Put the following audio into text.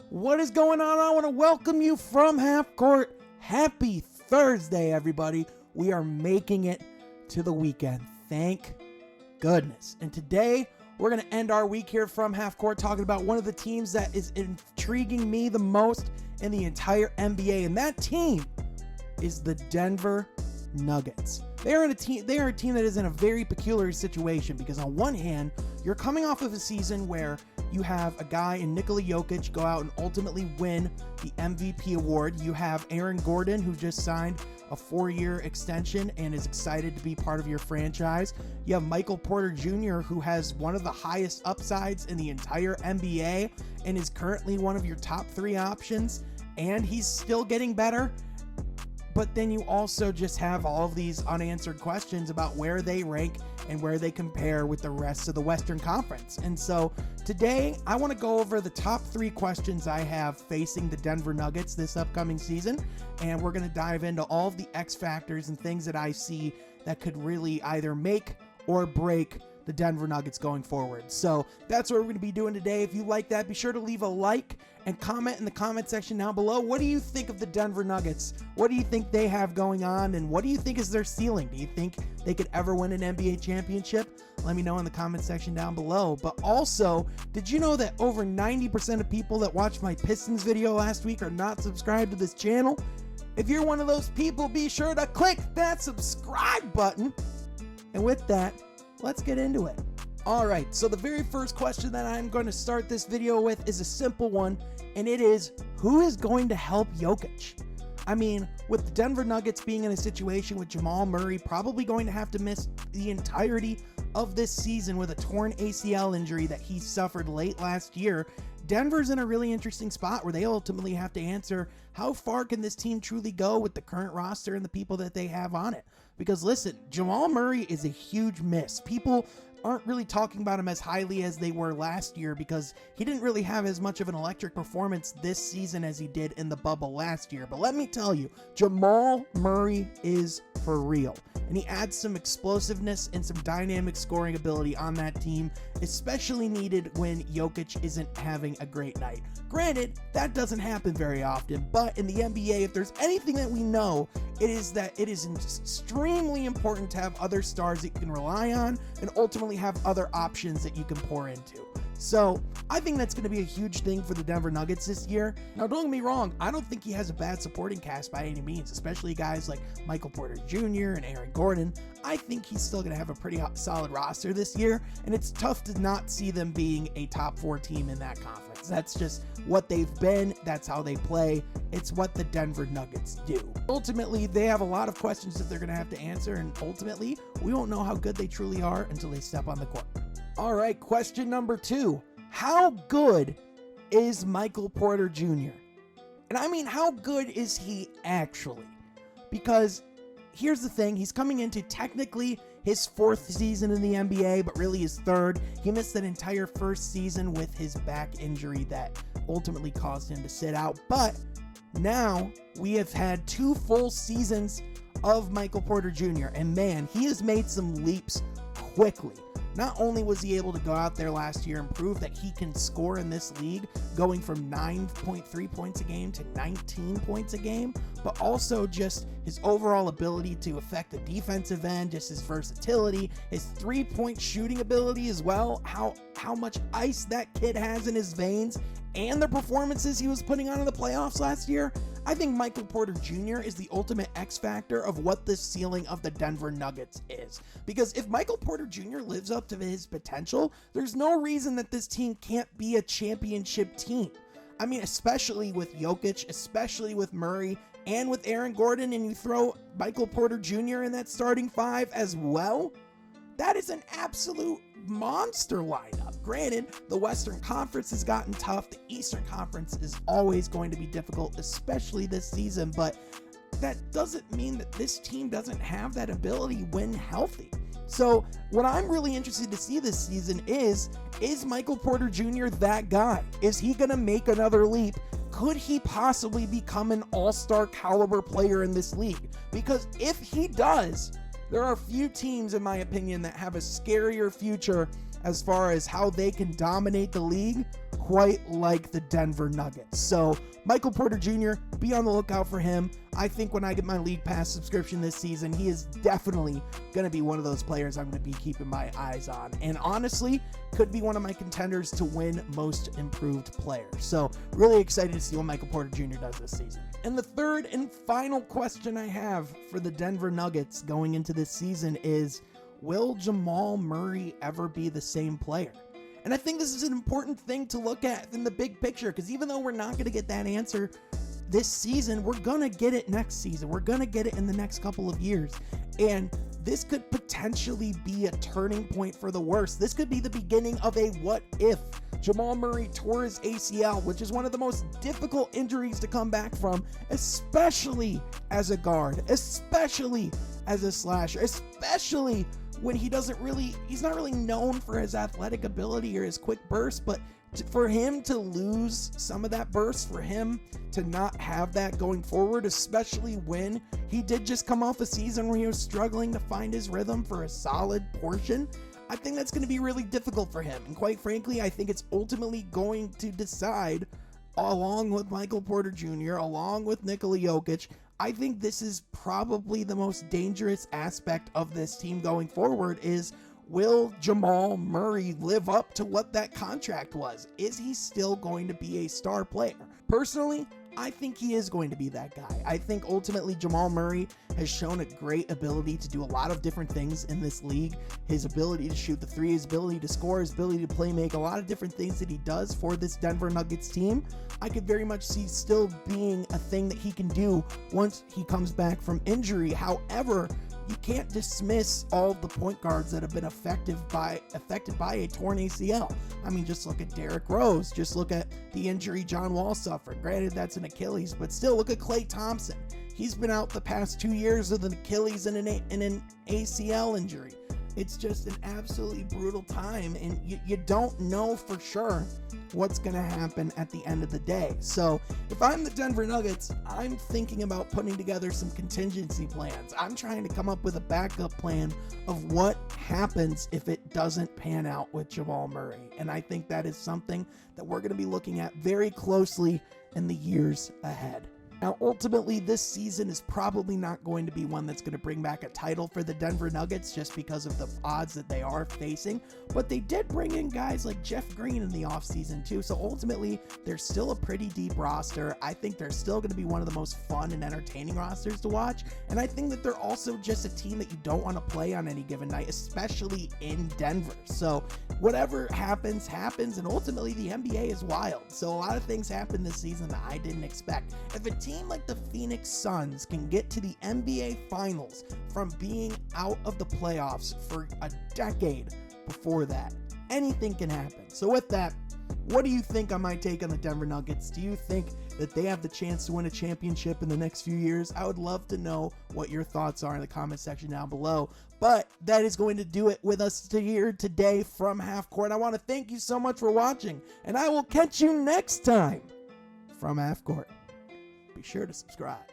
What is going on? I want to welcome you from half court. Happy Thursday, everybody. We are making it to the weekend. Thank goodness. And today, we're going to end our week here from half court talking about one of the teams that is intriguing me the most in the entire NBA. And that team is the Denver Nuggets. They are a team that is in a very peculiar situation because on one hand, you're coming off of a season where you have a guy in Nikola Jokic go out and ultimately win the MVP award. You have Aaron Gordon, who just signed a 4-year extension and is excited to be part of your franchise. You have Michael Porter Jr., who has one of the highest upsides in the entire NBA and is currently one of your top 3 options, and he's still getting better. But then you also just have all of these unanswered questions about where they rank and where they compare with the rest of the Western Conference. And so today I want to go over the top 3 questions I have facing the Denver Nuggets this upcoming season. And we're going to dive into all of the X factors and things that I see that could really either make or break the Denver Nuggets going forward. So that's what we're going to be doing today. If you like that, be sure to leave a like and comment in the comment section down below. What do you think of the Denver Nuggets? What do you think they have going on? And what do you think is their ceiling? Do you think they could ever win an NBA championship? Let me know in the comment section down below. But also, did you know that over 90% of people that watched my Pistons video last week are not subscribed to this channel? If you're one of those people, be sure to click that subscribe button. And with that, let's get into it. All right, so the very first question that I'm going to start this video with is a simple one, and it is, who is going to help Jokic? I mean, with the Denver Nuggets being in a situation with Jamal Murray probably going to have to miss the entirety of this season with a torn ACL injury that he suffered late last year, Denver's in a really interesting spot where they ultimately have to answer, how far can this team truly go with the current roster and the people that they have on it? Because listen, Jamal Murray is a huge miss. People aren't really talking about him as highly as they were last year because he didn't really have as much of an electric performance this season as he did in the bubble last year. But let me tell you, Jamal Murray is for real. And he adds some explosiveness and some dynamic scoring ability on that team, especially needed when Jokic isn't having a great night. Granted, that doesn't happen very often, but in the NBA, if there's anything that we know, it is that it is extremely important to have other stars that you can rely on and ultimately have other options that you can pour into. So I think that's going to be a huge thing for the Denver Nuggets this year. Now, don't get me wrong, I don't think he has a bad supporting cast by any means, especially guys like Michael Porter Jr. and Aaron Gordon. I think he's still going to have a pretty solid roster this year, and it's tough to not see them being a top 4 team in that conference. That's just what they've been. That's how they play. It's what the Denver Nuggets do. Ultimately, they have a lot of questions that they're going to have to answer, and ultimately, we won't know how good they truly are until they step on the court. All right, question number 2. How good is Michael Porter Jr.? And I mean, how good is he actually? Because here's the thing, he's coming into technically his 4th season in the NBA, but really his 3rd. He missed that entire 1st season with his back injury that ultimately caused him to sit out. But now we have had 2 full seasons of Michael Porter Jr. And man, he has made some leaps quickly. Not only was he able to go out there last year and prove that he can score in this league, going from 9.3 points a game to 19 points a game, but also just his overall ability to affect the defensive end, just his versatility, his 3-point shooting ability as well, how much ice that kid has in his veins, and the performances he was putting on in the playoffs last year. I think Michael Porter Jr. is the ultimate X factor of what the ceiling of the Denver Nuggets is. Because if Michael Porter Jr. lives up to his potential, there's no reason that this team can't be a championship team. I mean, especially with Jokic, especially with Murray, and with Aaron Gordon, and you throw Michael Porter Jr. in that starting 5 as well. That is an absolute monster lineup. Granted, the Western Conference has gotten tough. The Eastern Conference is always going to be difficult, especially this season, but that doesn't mean that this team doesn't have that ability when healthy. So what I'm really interested to see this season is Michael Porter Jr. that guy? Is he going to make another leap? Could he possibly become an all-star caliber player in this league? Because if he does, there are few teams, in my opinion, that have a scarier future as far as how they can dominate the league quite like the Denver Nuggets. So Michael Porter Jr., be on the lookout for him. I think when I get my League Pass subscription this season, he is definitely going to be one of those players I'm going to be keeping my eyes on. And honestly, could be one of my contenders to win Most Improved Player. So really excited to see what Michael Porter Jr. does this season. And the third and final question I have for the Denver Nuggets going into this season is, will Jamal Murray ever be the same player? And I think this is an important thing to look at in the big picture, because even though we're not going to get that answer this season, we're going to get it next season. We're going to get it in the next couple of years. And this could potentially be a turning point for the worse. This could be the beginning of a what if. Jamal Murray tore his ACL, which is one of the most difficult injuries to come back from, especially as a guard, especially as a slasher, especially when he's not really known for his athletic ability or his quick burst, but for him to lose some of that burst, for him to not have that going forward, especially when he did just come off a season where he was struggling to find his rhythm for a solid portion, I think that's going to be really difficult for him. And quite frankly, I think it's ultimately going to decide, along with Michael Porter Jr., along with Nikola Jokic, I think this is probably the most dangerous aspect of this team going forward is, will Jamal Murray live up to what that contract was? Is he still going to be a star player? Personally, I think he is going to be that guy. I think ultimately Jamal Murray has shown a great ability to do a lot of different things in this league. His ability to shoot the three, his ability to score, his ability to play make, a lot of different things that he does for this Denver Nuggets team, I could very much see still being a thing that he can do once he comes back from injury. However, you can't dismiss all the point guards that have been affected by a torn ACL. I mean, just look at Derrick Rose. Just look at the injury John Wall suffered. Granted, that's an Achilles, but still look at Klay Thompson. He's been out the past 2 years with an Achilles and an ACL injury. It's just an absolutely brutal time, and you don't know for sure what's going to happen at the end of the day. So if I'm the Denver Nuggets, I'm thinking about putting together some contingency plans. I'm trying to come up with a backup plan of what happens if it doesn't pan out with Jamal Murray. And I think that is something that we're going to be looking at very closely in the years ahead. Now, ultimately, this season is probably not going to be one that's going to bring back a title for the Denver Nuggets just because of the odds that they are facing, but they did bring in guys like Jeff Green in the offseason too, so ultimately, they're still a pretty deep roster. I think they're still going to be one of the most fun and entertaining rosters to watch, and I think that they're also just a team that you don't want to play on any given night, especially in Denver. So whatever happens, happens, and ultimately, the NBA is wild, so a lot of things happen this season that I didn't expect. If a team like the Phoenix Suns can get to the NBA Finals from being out of the playoffs for a decade before that, anything can happen. So with that, what do you think on my take on the Denver Nuggets? Do you think that they have the chance to win a championship in the next few years? I would love to know what your thoughts are in the comment section down below. But that is going to do it with us here today from Half Court. I want to thank you so much for watching, and I will catch you next time from Half Court. Be sure to subscribe.